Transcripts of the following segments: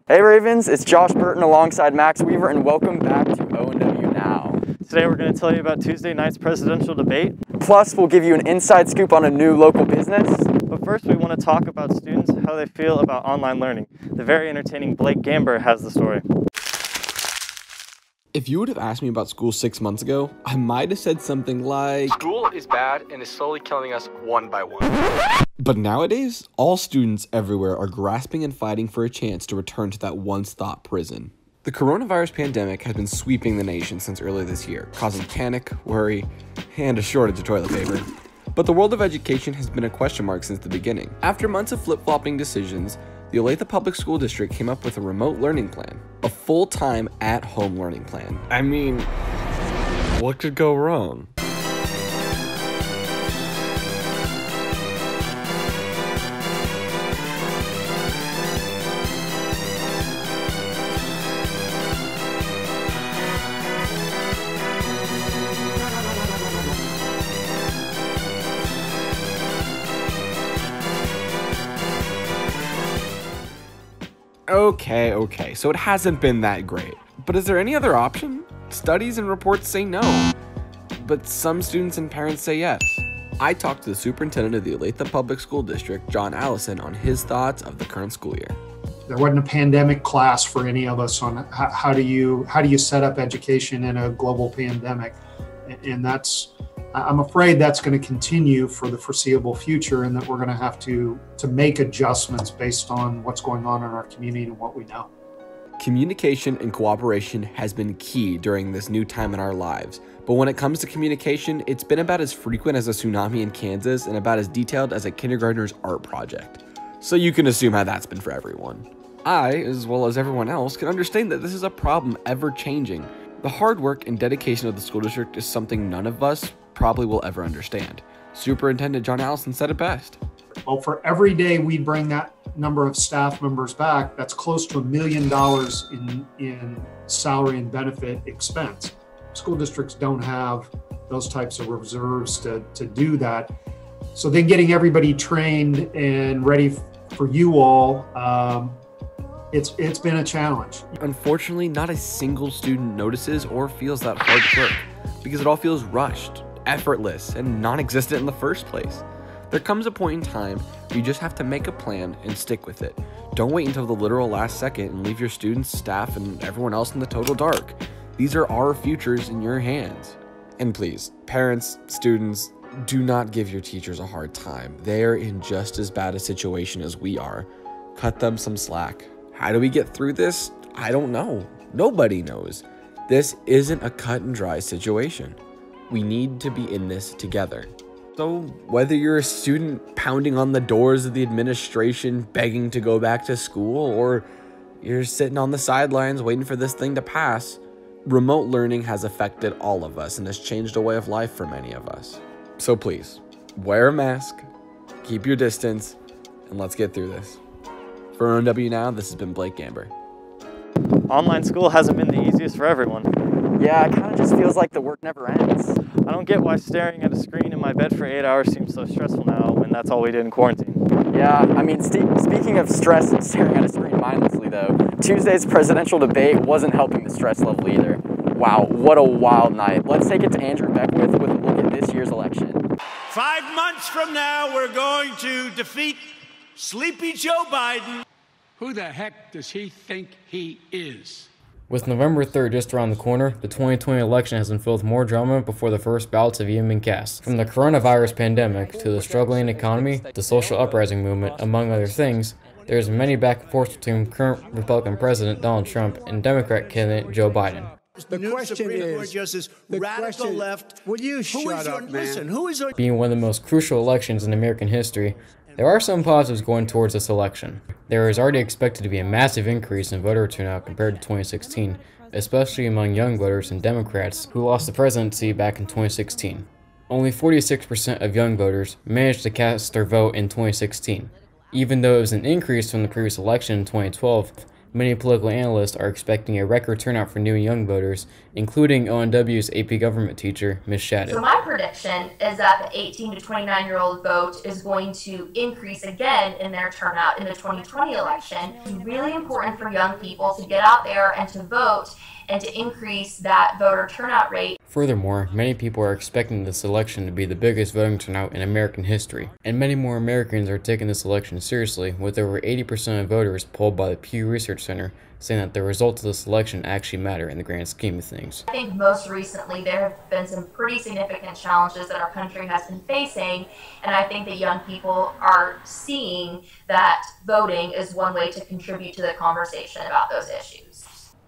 Hey Ravens, it's Josh Burton alongside Max Weaver, and welcome back to ONW Now. Today we're going to tell you about Tuesday night's presidential debate. Plus, we'll give you an inside scoop on a new local business. But first we want to talk about students, how they feel about online learning. The very entertaining Blake Gamber has the story. If you would have asked me about school 6 months ago, I might have said something like, "School is bad and is slowly killing us one by one." But nowadays, all students everywhere are grasping and fighting for a chance to return to that once-thought prison. The coronavirus pandemic has been sweeping the nation since early this year, causing panic, worry, and a shortage of toilet paper. But the world of education has been a question mark since the beginning. After months of flip-flopping decisions, the Olathe Public School District came up with a remote learning plan, a full-time at-home learning plan. I mean, what could go wrong? Okay, so it hasn't been that great. But is there any other option? Studies and reports say no, but some students and parents say yes. I talked to the superintendent of the Olathe Public School District, John Allison, on his thoughts of the current school year. There wasn't a pandemic class for any of us on how do you set up education in a global pandemic, and I'm afraid that's going to continue for the foreseeable future, and that we're going to have to make adjustments based on what's going on in our community and what we know. Communication and cooperation has been key during this new time in our lives. But when it comes to communication, it's been about as frequent as a tsunami in Kansas and about as detailed as a kindergartner's art project. So you can assume how that's been for everyone. I, as well as everyone else, can understand that this is a problem ever changing. The hard work and dedication of the school district is something none of us probably will ever understand. Superintendent John Allison said it best. Well, for every day we bring that number of staff members back, that's close to $1 million in salary and benefit expense. School districts don't have those types of reserves to do that. So then getting everybody trained and ready for you all, it's been a challenge. Unfortunately, not a single student notices or feels that hard work because it all feels rushed, effortless, and non-existent in the first place. There comes a point in time where you just have to make a plan and stick with it. Don't wait until the literal last second and leave your students, staff, and everyone else in the total dark. These are our futures in your hands. And please, parents, students, do not give your teachers a hard time. They're in just as bad a situation as we are. Cut them some slack. How do we get through this? I don't know. Nobody knows. This isn't a cut and dry situation. We need to be in this together. So whether you're a student pounding on the doors of the administration begging to go back to school, or you're sitting on the sidelines waiting for this thing to pass, remote learning has affected all of us and has changed a way of life for many of us. So please, wear a mask, keep your distance, and let's get through this. For ONW Now, this has been Blake Gamber. Online school hasn't been the easiest for everyone. Yeah, it kind of just feels like the work never ends. I don't get why staring at a screen in my bed for 8 hours seems so stressful now when that's all we did in quarantine. Yeah, I mean, speaking of stress and staring at a screen mindlessly though, Tuesday's presidential debate wasn't helping the stress level either. Wow, what a wild night. Let's take it to Andrew Beckwith with a look at this year's election. 5 months from now, we're going to defeat Sleepy Joe Biden. Who the heck does he think he is? With November 3rd just around the corner, the 2020 election has been filled with more drama before the first ballots have even been cast. From the coronavirus pandemic to the struggling economy, the social uprising movement, among other things, there's many back and forth between current Republican President Donald Trump and Democrat candidate Joe Biden. The question is, radical left. Will you shut up, man? Listen, who is our... Being one of the most crucial elections in American history, there are some positives going towards this election. There is already expected to be a massive increase in voter turnout compared to 2016, especially among young voters and Democrats who lost the presidency back in 2016. Only 46% of young voters managed to cast their vote in 2016. Even though it was an increase from the previous election in 2012, Many political analysts are expecting a record turnout for new and young voters, including ONW's AP government teacher, Ms. Shadid. So my prediction is that the 18 to 29-year-old vote is going to increase again in their turnout in the 2020 election. It's really important for young people to get out there and to vote and to increase that voter turnout rate. Furthermore, many people are expecting this election to be the biggest voting turnout in American history, and many more Americans are taking this election seriously, with over 80% of voters polled by the Pew Research Center saying that the results of this election actually matter in the grand scheme of things. I think most recently there have been some pretty significant challenges that our country has been facing, and I think that young people are seeing that voting is one way to contribute to the conversation about those issues.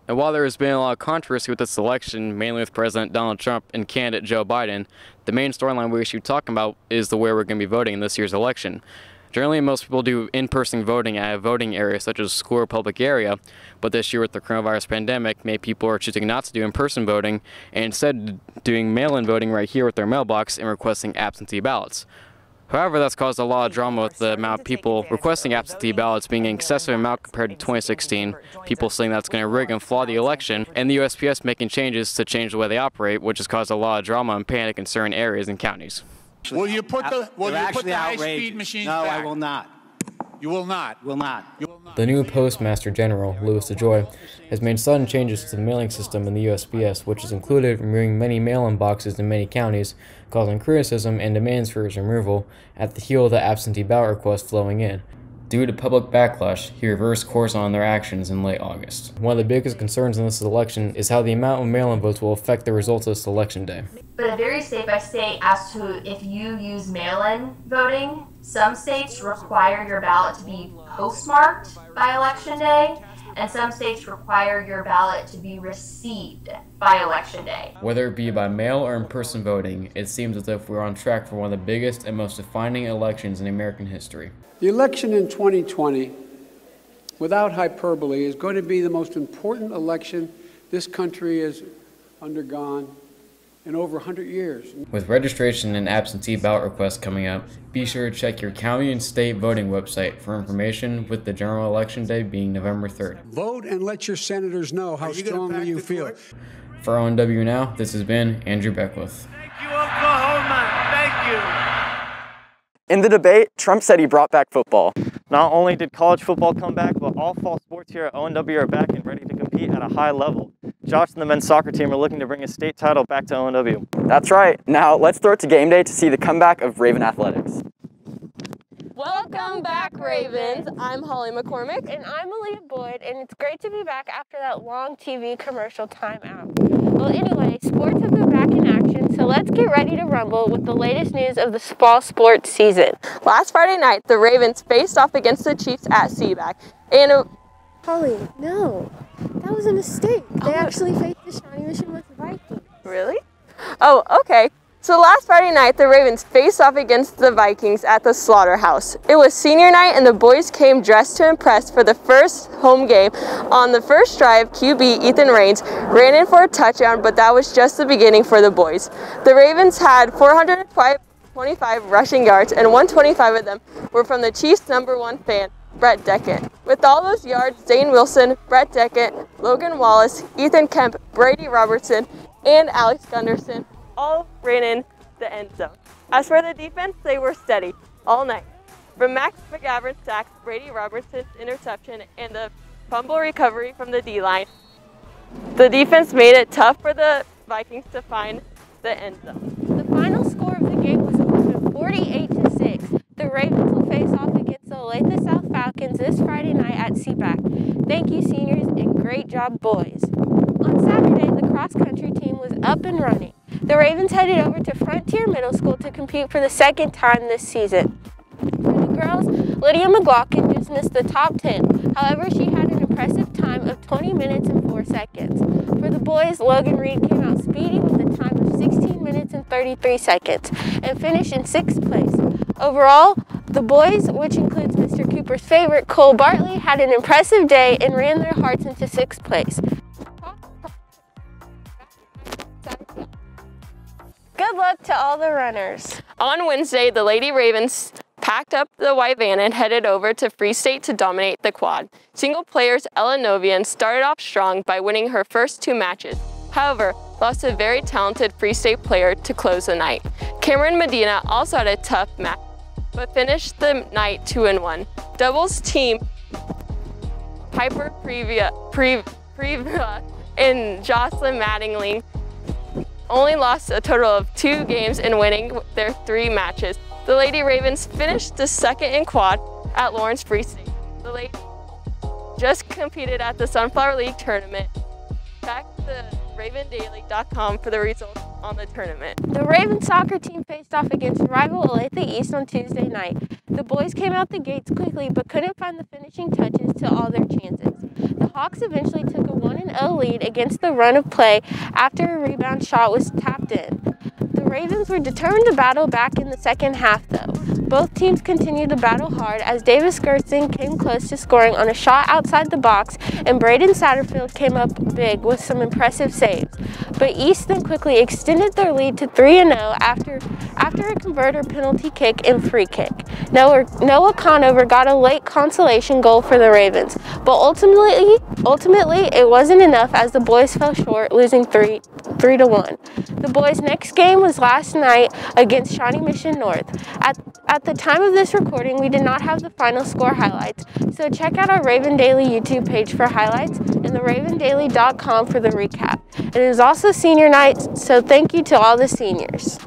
And while there has been a lot of controversy with this election, mainly with President Donald Trump and candidate Joe Biden, the main storyline we should be talking about is the way we're going to be voting in this year's election. Generally, most people do in-person voting at a voting area such as school or public area, but this year with the coronavirus pandemic, many people are choosing not to do in-person voting and instead doing mail-in voting right here with their mailbox and requesting absentee ballots. However, that's caused a lot of drama with the amount of people requesting absentee ballots being an excessive amount compared to 2016, people saying that's going to rig and flaw the election, and the USPS making changes to change the way they operate, which has caused a lot of drama and panic in certain areas and counties. Will you put the high-speed machines back? No, I will not. You will not. Will not. You will not. The new Postmaster General, Louis DeJoy, has made sudden changes to the mailing system in the USPS, which has included removing many mail-in boxes in many counties, causing criticism and demands for its removal at the heel of the absentee ballot requests flowing in. Due to public backlash, he reversed course on their actions in late August. One of the biggest concerns in this election is how the amount of mail-in votes will affect the results of this election day. But it varies state by state as to if you use mail-in voting. Some states require your ballot to be postmarked by Election Day, and some states require your ballot to be received by Election Day. Whether it be by mail or in-person voting, it seems as if we're on track for one of the biggest and most defining elections in American history. The election in 2020, without hyperbole, is going to be the most important election this country has undergone in over 100 years. With registration and absentee ballot requests coming up, be sure to check your county and state voting website for information, with the general election day being November 3rd. Vote and let your senators know how strongly you feel. For ONW Now, this has been Andrew Beckwith. Thank you, Oklahoma. Thank you. In the debate, Trump said he brought back football. Not only did college football come back, but all fall sports here at ONW are back and ready to compete at a high level. Josh and the men's soccer team are looking to bring a state title back to ONW. That's right. Now let's throw it to game day to see the comeback of Raven Athletics. Welcome back, Ravens. I'm Holly McCormick. And I'm Aaliyah Boyd, and it's great to be back after that long TV commercial timeout. Well, anyway, sports have been back in action, so let's get ready to rumble with the latest news of the fall sports season. Last Friday night, the Ravens faced off against the Chiefs at Seaback. And Holly, no, that was a mistake. They actually faced the Shawnee Mission with the Vikings. Really? Oh, okay. So last Friday night, the Ravens faced off against the Vikings at the Slaughterhouse. It was senior night, and the boys came dressed to impress for the first home game. On the first drive, QB Ethan Raines ran in for a touchdown, but that was just the beginning for the boys. The Ravens had 425 rushing yards, and 125 of them were from the Chiefs' #1 fan, Brett Deckett. With all those yards, Zane Wilson, Brett Deckett, Logan Wallace, Ethan Kemp, Brady Robertson, and Alex Gunderson all ran in the end zone. As for the defense, they were steady all night. From Max McGavern's sack, Brady Robertson's interception, and the fumble recovery from the D-line, the defense made it tough for the Vikings to find the end zone. The final score of the game was 48-6. The Ravens will face off against the Olathe South Falcons this Friday night at CPAC. Thank you, seniors, and great job, boys. On Saturday, the cross-country team was up and running. The Ravens headed over to Frontier Middle School to compete for the second time this season. For the girls, Lydia McLaughlin just missed the top 10. However, she had an impressive time of 20 minutes and 4 seconds. For the boys, Logan Reed came out speedy with a time of 16 minutes and 33 seconds and finished in 6th place. Overall, the boys, which includes Mr. Cooper's favorite, Cole Bartley, had an impressive day and ran their hearts into 6th place. Good luck to all the runners. On Wednesday, the Lady Ravens packed up the white van and headed over to Free State to dominate the quad. Single players Ella Novian started off strong by winning her first 2 matches. However, lost a very talented Free State player to close the night. Cameron Medina also had a tough match, but finished the night 2-1. Doubles team Piper Previa and Jocelyn Mattingly only lost a total of 2 games in winning their 3 matches. The Lady Ravens finished the second in quad at Lawrence Free State. The Lady just competed at the Sunflower League tournament. Check the RavenDaily.com for the results on the tournament. The Ravens soccer team faced off against rival Olathe East on Tuesday night. The boys came out the gates quickly but couldn't find the finishing touches to all their chances. The Hawks eventually took a 1-0 lead against the run of play after a rebound shot was tapped in. The Ravens were determined to battle back in the second half though. Both teams continued to battle hard as Davis Gerson came close to scoring on a shot outside the box and Braden Satterfield came up big with some impressive saves. But East then quickly extended their lead to 3-0 after a converter penalty kick and free kick. Noah Conover got a late consolation goal for the Ravens, but ultimately it wasn't enough as the boys fell short, losing 3-1. The boys' next game was last night against Shawnee Mission North. At the time of this recording, we did not have the final score highlights, so check out our Raven Daily YouTube page for highlights and the RavenDaily.com for the recap. It is also senior night, so thank you to all the seniors.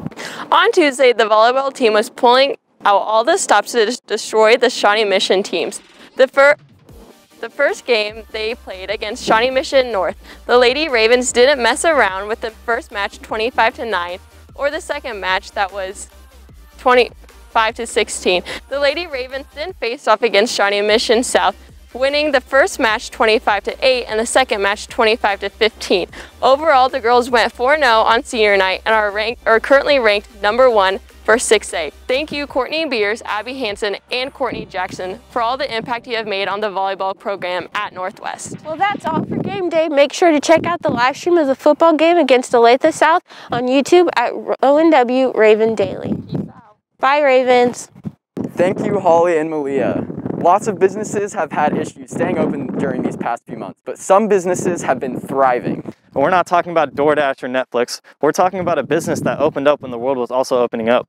On Tuesday, the volleyball team was pulling out all the stops to destroy the Shawnee Mission teams. The first game they played against Shawnee Mission North, the Lady Ravens didn't mess around with the first match 25-9 or the second match that was 25-16. The Lady Ravens then faced off against Shawnee Mission South, winning the first match 25-8 and the second match 25-15. Overall, the girls went 4-0 on senior night and are currently ranked number 1 for 6A. Thank you, Courtney Beers, Abby Hansen, and Courtney Jackson for all the impact you have made on the volleyball program at Northwest. Well, that's all for game day. Make sure to check out the live stream of the football game against Olathe South on YouTube at ONW Raven Daily. Bye, Ravens. Thank you, Holly and Malia. Lots of businesses have had issues staying open during these past few months, but some businesses have been thriving. And we're not talking about DoorDash or Netflix. We're talking about a business that opened up when the world was also opening up.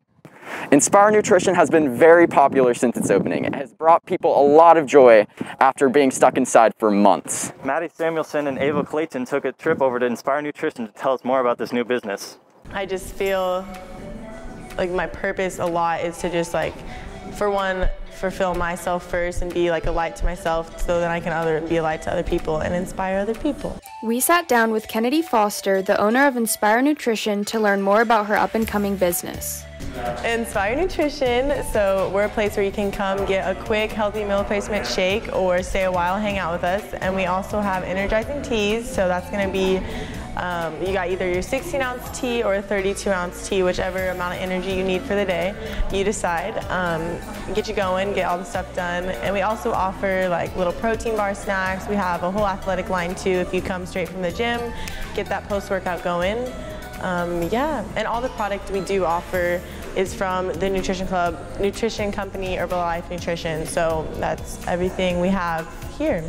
Inspire Nutrition has been very popular since its opening. It has brought people a lot of joy after being stuck inside for months. Maddie Samuelson and Ava Clayton took a trip over to Inspire Nutrition to tell us more about this new business. I just feel like my purpose a lot is to just for one, fulfill myself first and be like a light to myself so that I can be a light to other people and inspire other people. We sat down with Kennedy Foster, the owner of Inspire Nutrition, to learn more about her up-and-coming business. Inspire Nutrition, so we're a place where you can come get a quick healthy meal replacement shake or stay a while, hang out with us. And we also have energizing teas, so that's going to be you got either your 16-ounce tea or a 32-ounce tea, whichever amount of energy you need for the day. You decide. Get you going, get all the stuff done. And we also offer little protein bar snacks. We have a whole athletic line too if you come straight from the gym, get that post-workout going. Yeah, and all the product we do offer is from the Nutrition Club, Nutrition Company, Herbalife Nutrition. So that's everything we have here.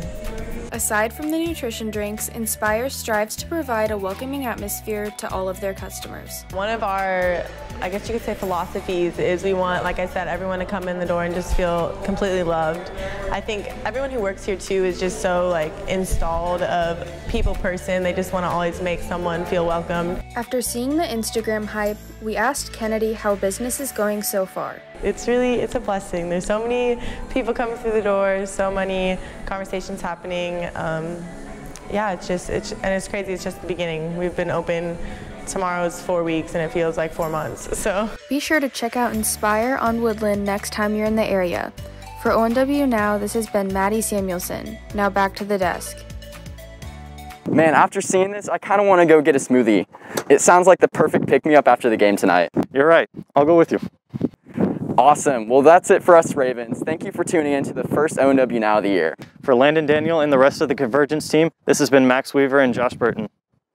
Aside from the nutrition drinks, Inspire strives to provide a welcoming atmosphere to all of their customers. One of our, I guess you could say, philosophies is we want, like I said, everyone to come in the door and just feel completely loved. I think everyone who works here too is just so installed of people person. They just want to always make someone feel welcomed. After seeing the Instagram hype, we asked Kennedy how business is going so far. It's a blessing. There's so many people coming through the door, so many conversations happening. Yeah, it's crazy. It's just the beginning. We've been open. Tomorrow's 4 weeks and it feels like 4 months. So be sure to check out Inspire on Woodland next time you're in the area. For ONW Now, this has been Maddie Samuelson. Now back to the desk. Man, after seeing this, I kind of want to go get a smoothie. It sounds like the perfect pick-me-up after the game tonight. You're right. I'll go with you. Awesome. Well, that's it for us Ravens. Thank you for tuning in to the first ONW Now of the year. For Landon Daniel and the rest of the Convergence team, this has been Max Weaver and Josh Burton.